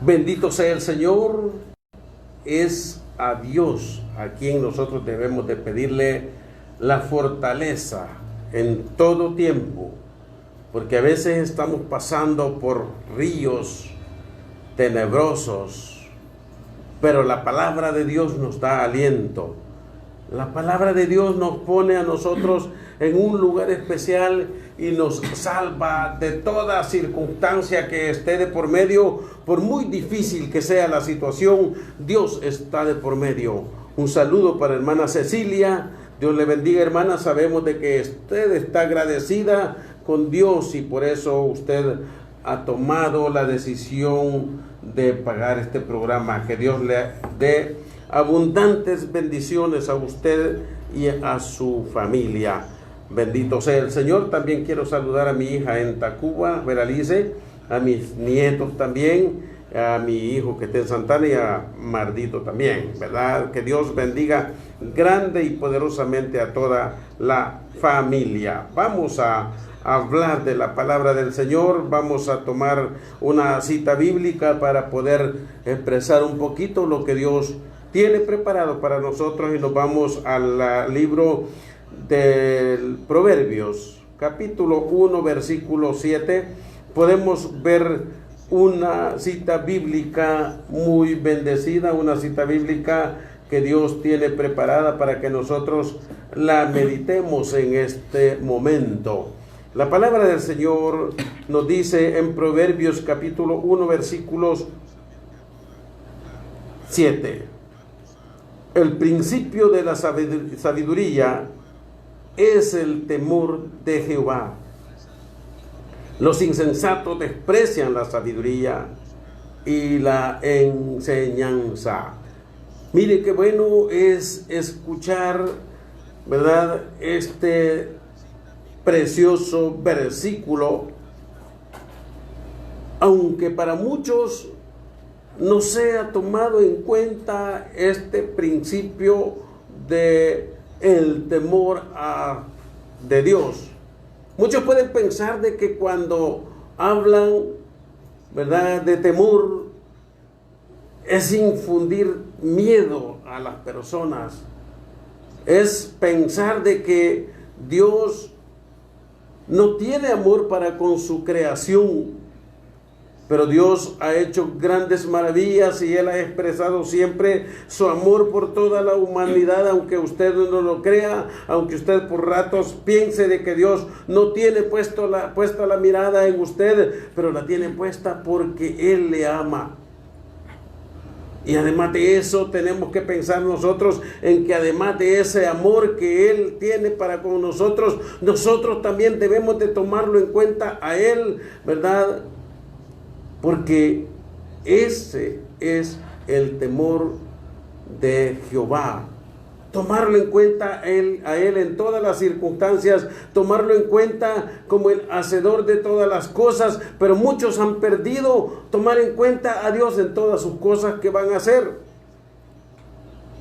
Bendito sea el Señor. Es a Dios a quien nosotros debemos de pedirle la fortaleza en todo tiempo, porque a veces estamos pasando por ríos tenebrosos, pero la palabra de Dios nos da aliento. La palabra de Dios nos pone a nosotros en un lugar especial y nos salva de toda circunstancia que esté de por medio. Por muy difícil que sea la situación, Dios está de por medio. Un saludo para hermana Cecilia. Dios le bendiga, hermana. Sabemos de que usted está agradecida con Dios y por eso usted ha tomado la decisión de pagar este programa. Que Dios le dé abundantes bendiciones a usted y a su familia. Bendito sea el Señor. También quiero saludar a mi hija en Tacuba, Veralice, a mis nietos también, a mi hijo que está en Santana y a Mardito también, ¿verdad? Que Dios bendiga grande y poderosamente a toda la familia. Vamos a hablar de la palabra del Señor. Vamos a tomar una cita bíblica para poder expresar un poquito lo que Dios tiene preparado para nosotros, y nos vamos al libro del Proverbios, capítulo 1, versículo 7. Podemos ver una cita bíblica muy bendecida, una cita bíblica que Dios tiene preparada para que nosotros la meditemos en este momento. La palabra del Señor nos dice en Proverbios capítulo 1, versículos 7. El principio de la sabiduría es el temor de Jehová. Los insensatos desprecian la sabiduría y la enseñanza. Mire qué bueno es escuchar, ¿verdad?, este precioso versículo, aunque para muchos no se ha tomado en cuenta este principio de el temor de Dios. Muchos pueden pensar de que cuando hablan, ¿verdad?, de temor, es infundir miedo a las personas. Es pensar de que Dios no tiene amor para con su creación. Pero Dios ha hecho grandes maravillas y Él ha expresado siempre su amor por toda la humanidad, aunque usted no lo crea, aunque usted por ratos piense de que Dios no tiene puesta la mirada en usted, pero la tiene puesta porque Él le ama. Y además de eso tenemos que pensar nosotros en que además de ese amor que Él tiene para con nosotros, nosotros también debemos de tomarlo en cuenta a Él, ¿verdad? Porque ese es el temor de Jehová. Tomarlo en cuenta a Él en todas las circunstancias, tomarlo en cuenta como el hacedor de todas las cosas, pero muchos han perdido tomar en cuenta a Dios en todas sus cosas que van a hacer.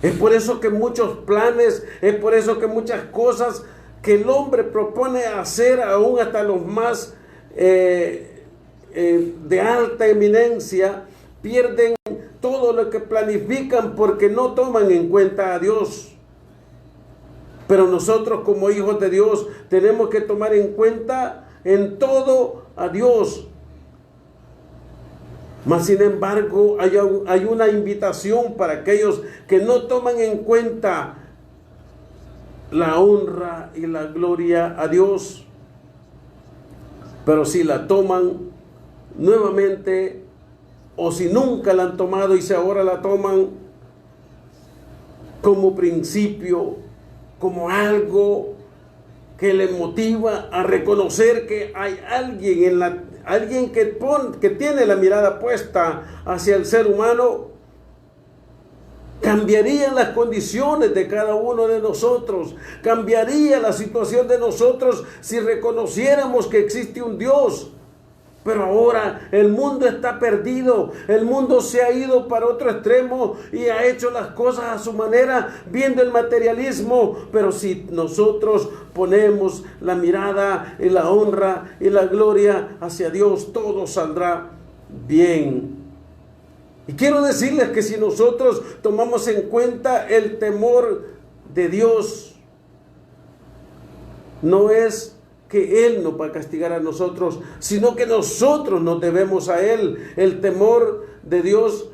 Es por eso que muchos planes, es por eso que muchas cosas que el hombre propone hacer, aún hasta los más de alta eminencia, pierden todo lo que planifican porque no toman en cuenta a Dios. Pero nosotros como hijos de Dios tenemos que tomar en cuenta en todo a Dios. Mas sin embargo hay una invitación para aquellos que no toman en cuenta la honra y la gloria a Dios, pero si la toman nuevamente, o si nunca la han tomado y si ahora la toman como principio, como algo que le motiva a reconocer que hay alguien que tiene la mirada puesta hacia el ser humano, cambiarían las condiciones de cada uno de nosotros, cambiaría la situación de nosotros si reconociéramos que existe un Dios. Pero ahora el mundo está perdido, el mundo se ha ido para otro extremo y ha hecho las cosas a su manera, viendo el materialismo. Pero si nosotros ponemos la mirada y la honra y la gloria hacia Dios, todo saldrá bien. Y quiero decirles que si nosotros tomamos en cuenta el temor de Dios, no es que Él nos va a castigar a nosotros, sino que nosotros nos debemos a Él. El temor de Dios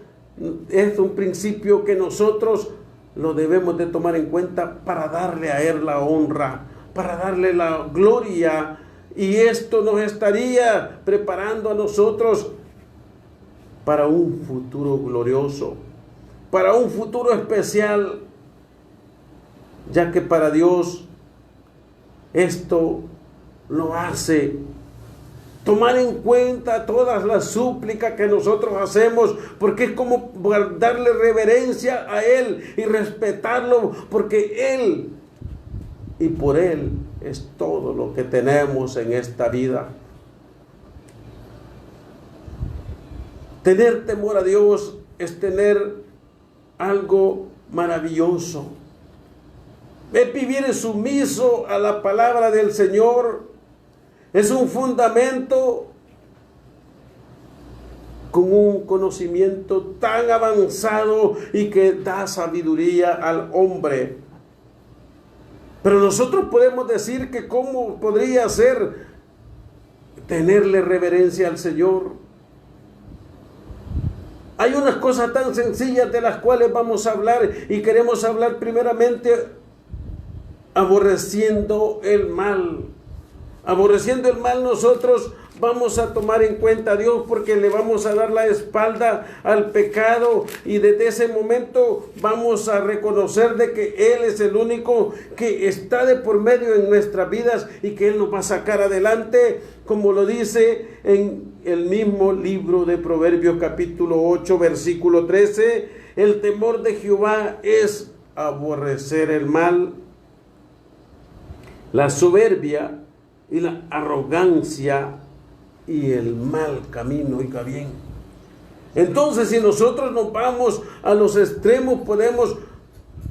es un principio que nosotros lo debemos de tomar en cuenta para darle a Él la honra, para darle la gloria. Y esto nos estaría preparando a nosotros para un futuro glorioso, para un futuro especial, ya que para Dios esto lo hace tomar en cuenta todas las súplicas que nosotros hacemos, porque es como darle reverencia a Él y respetarlo, porque Él y por Él es todo lo que tenemos en esta vida. Tener temor a Dios es tener algo maravilloso. Es vivir sumiso a la palabra del Señor. Es un fundamento con un conocimiento tan avanzado y que da sabiduría al hombre. Pero nosotros podemos decir que cómo podría ser tenerle reverencia al Señor. Hay unas cosas tan sencillas de las cuales vamos a hablar, y queremos hablar primeramente aborreciendo el mal. Aborreciendo el mal, nosotros vamos a tomar en cuenta a Dios, porque le vamos a dar la espalda al pecado, y desde ese momento vamos a reconocer de que Él es el único que está de por medio en nuestras vidas y que Él nos va a sacar adelante, como lo dice en el mismo libro de Proverbios capítulo 8 versículo 13. El temor de Jehová es aborrecer el mal, la soberbia y la arrogancia y el mal camino. Oiga bien, entonces si nosotros nos vamos a los extremos, podemos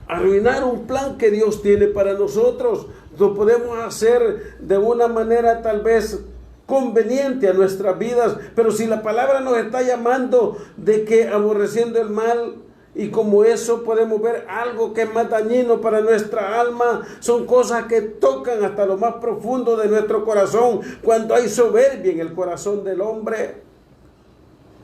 arruinar un plan que Dios tiene para nosotros. Lo podemos hacer de una manera tal vez conveniente a nuestras vidas, pero si la palabra nos está llamando de que aborreciendo el mal, y como eso podemos ver algo que es más dañino para nuestra alma, son cosas que tocan hasta lo más profundo de nuestro corazón, cuando hay soberbia en el corazón del hombre.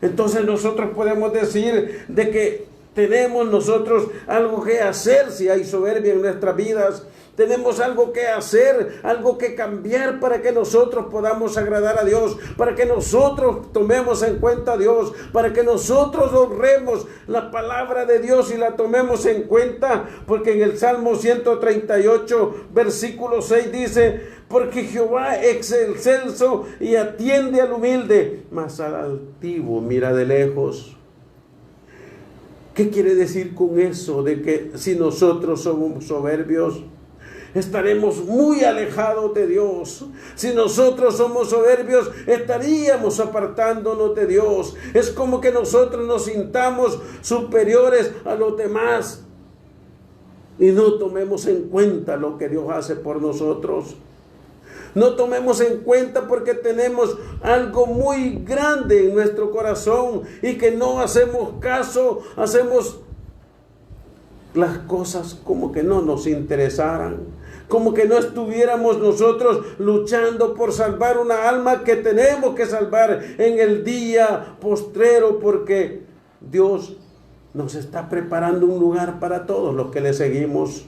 Entonces nosotros podemos decir de que tenemos nosotros algo que hacer si hay soberbia en nuestras vidas. Tenemos algo que hacer, algo que cambiar para que nosotros podamos agradar a Dios, para que nosotros tomemos en cuenta a Dios, para que nosotros honremos la palabra de Dios y la tomemos en cuenta, porque en el Salmo 138, versículo 6 dice: porque Jehová es excelso y atiende al humilde, mas al altivo mira de lejos. ¿Qué quiere decir con eso? De que si nosotros somos soberbios, estaremos muy alejados de Dios. Si nosotros somos soberbios, estaríamos apartándonos de Dios. Es como que nosotros nos sintamos superiores a los demás y no tomemos en cuenta lo que Dios hace por nosotros. No tomemos en cuenta porque tenemos algo muy grande en nuestro corazón y que no hacemos caso, hacemos las cosas como que no nos interesaran, como que no estuviéramos nosotros luchando por salvar una alma que tenemos que salvar en el día postrero, porque Dios nos está preparando un lugar para todos los que le seguimos.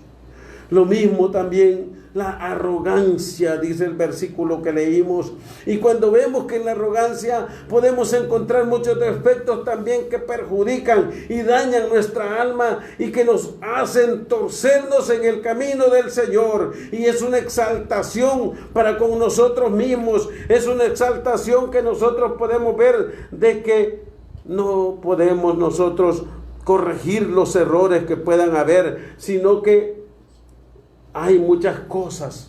Lo mismo también la arrogancia, dice el versículo que leímos. Y cuando vemos que en la arrogancia podemos encontrar muchos defectos también que perjudican y dañan nuestra alma y que nos hacen torcernos en el camino del Señor. Y es una exaltación para con nosotros mismos. Es una exaltación que nosotros podemos ver de que no podemos nosotros corregir los errores que puedan haber, sino que hay muchas cosas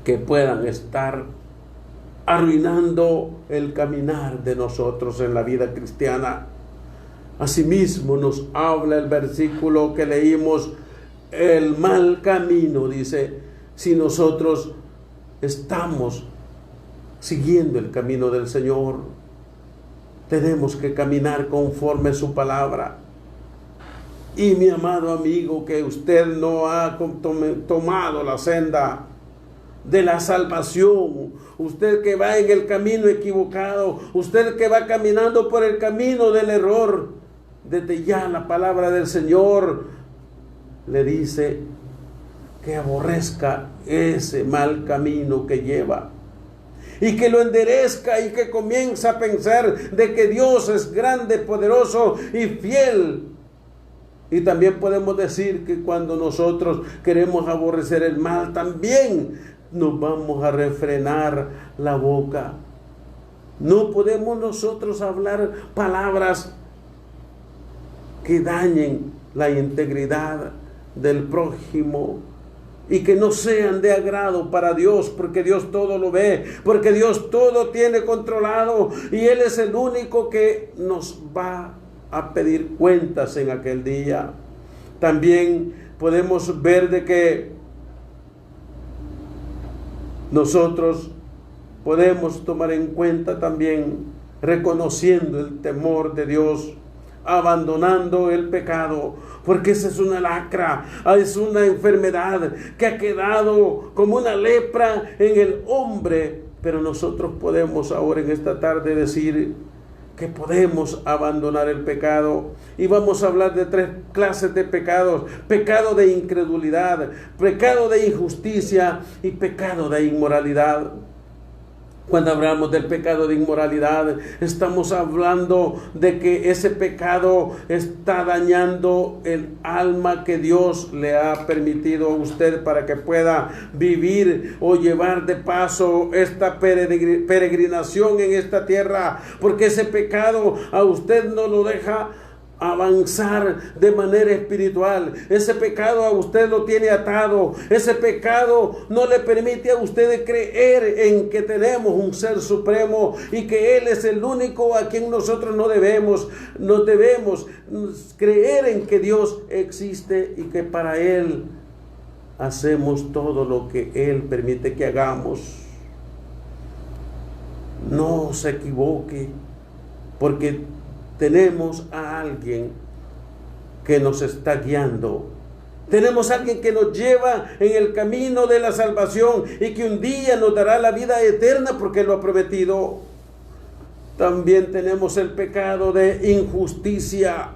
que puedan estar arruinando el caminar de nosotros en la vida cristiana. Asimismo nos habla el versículo que leímos, el mal camino, dice, si nosotros estamos siguiendo el camino del Señor. Tenemos que caminar conforme su palabra. Y mi amado amigo, que usted no ha tomado la senda de la salvación, usted que va en el camino equivocado, usted que va caminando por el camino del error, desde ya la palabra del Señor le dice que aborrezca ese mal camino que lleva y que lo enderezca y que comienza a pensar de que Dios es grande, poderoso y fiel. Y también podemos decir que cuando nosotros queremos aborrecer el mal, también nos vamos a refrenar la boca. No podemos nosotros hablar palabras que dañen la integridad del prójimo y que no sean de agrado para Dios, porque Dios todo lo ve, porque Dios todo tiene controlado y Él es el único que nos va a pedir cuentas en aquel día. También podemos ver de que nosotros podemos tomar en cuenta también reconociendo el temor de Dios, abandonando el pecado, porque esa es una lacra, es una enfermedad que ha quedado como una lepra en el hombre. Pero nosotros podemos ahora en esta tarde decir que podemos abandonar el pecado. Y vamos a hablar de 3 clases de pecados: pecado de incredulidad, pecado de injusticia y pecado de inmoralidad. Cuando hablamos del pecado de inmoralidad, estamos hablando de que ese pecado está dañando el alma que Dios le ha permitido a usted para que pueda vivir o llevar de paso esta peregrinación en esta tierra, porque ese pecado a usted no lo deja avanzar de manera espiritual. Ese pecado a usted lo tiene atado. Ese pecado no le permite a usted creer en que tenemos un ser supremo y que Él es el único a quien nosotros no debemos creer en que Dios existe y que para Él hacemos todo lo que Él permite que hagamos. No se equivoque, porque tenemos a alguien que nos está guiando. Tenemos a alguien que nos lleva en el camino de la salvación y que un día nos dará la vida eterna porque lo ha prometido. También tenemos el pecado de injusticia,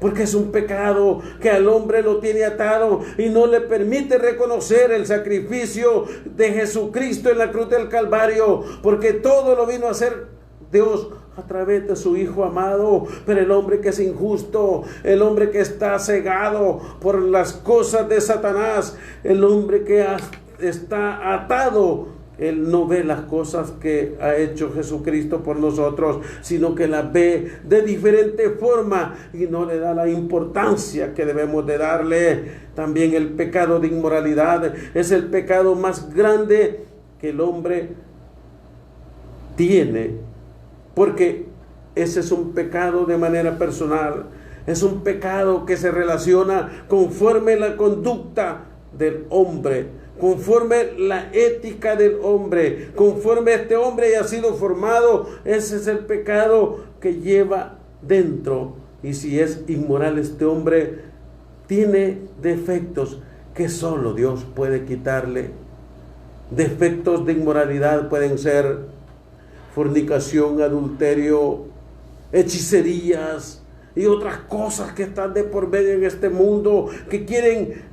porque es un pecado que al hombre lo tiene atado y no le permite reconocer el sacrificio de Jesucristo en la cruz del Calvario, porque todo lo vino a hacer Dios a través de su Hijo amado. Pero el hombre que es injusto, el hombre que está cegado por las cosas de Satanás, el hombre que está atado, él no ve las cosas que ha hecho Jesucristo por nosotros, sino que las ve de diferente forma y no le da la importancia que debemos de darle. También el pecado de inmoralidad es el pecado más grande que el hombre tiene, porque ese es un pecado de manera personal. Es un pecado que se relaciona conforme la conducta del hombre, conforme la ética del hombre, conforme este hombre haya sido formado. Ese es el pecado que lleva dentro. Y si es inmoral este hombre, tiene defectos que solo Dios puede quitarle. Defectos de inmoralidad pueden ser fornicación, adulterio, hechicerías y otras cosas que están de por medio en este mundo, que quieren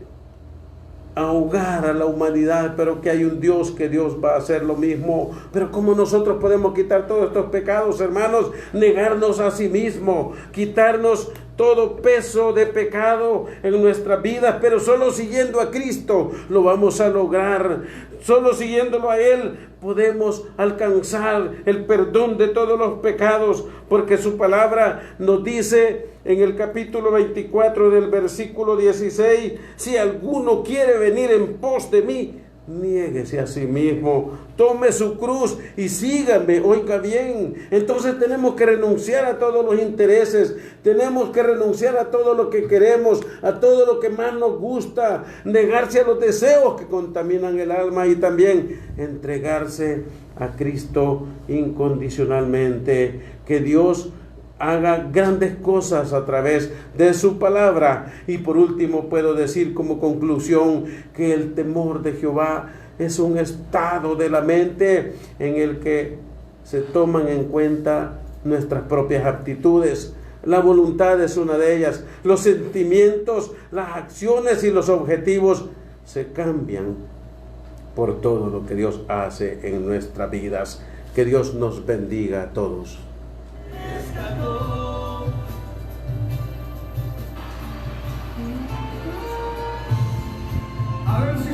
ahogar a la humanidad, pero que hay un Dios, que Dios va a hacer lo mismo. Pero ¿cómo nosotros podemos quitar todos estos pecados, hermanos? Negarnos a sí mismo, quitarnos todo peso de pecado en nuestras vidas, pero solo siguiendo a Cristo lo vamos a lograr. Solo siguiéndolo a Él podemos alcanzar el perdón de todos los pecados, porque su palabra nos dice en el capítulo 24 del versículo 16: si alguno quiere venir en pos de mí, niéguese a sí mismo, tome su cruz y sígame. Oiga bien, entonces tenemos que renunciar a todos los intereses, tenemos que renunciar a todo lo que queremos, a todo lo que más nos gusta, negarse a los deseos que contaminan el alma y también entregarse a Cristo incondicionalmente. Que Dios haga grandes cosas a través de su palabra. Y por último puedo decir como conclusión que el temor de Jehová es un estado de la mente en el que se toman en cuenta nuestras propias aptitudes. La voluntad es una de ellas. Los sentimientos, las acciones y los objetivos se cambian por todo lo que Dios hace en nuestras vidas. Que Dios nos bendiga a todos. A ver si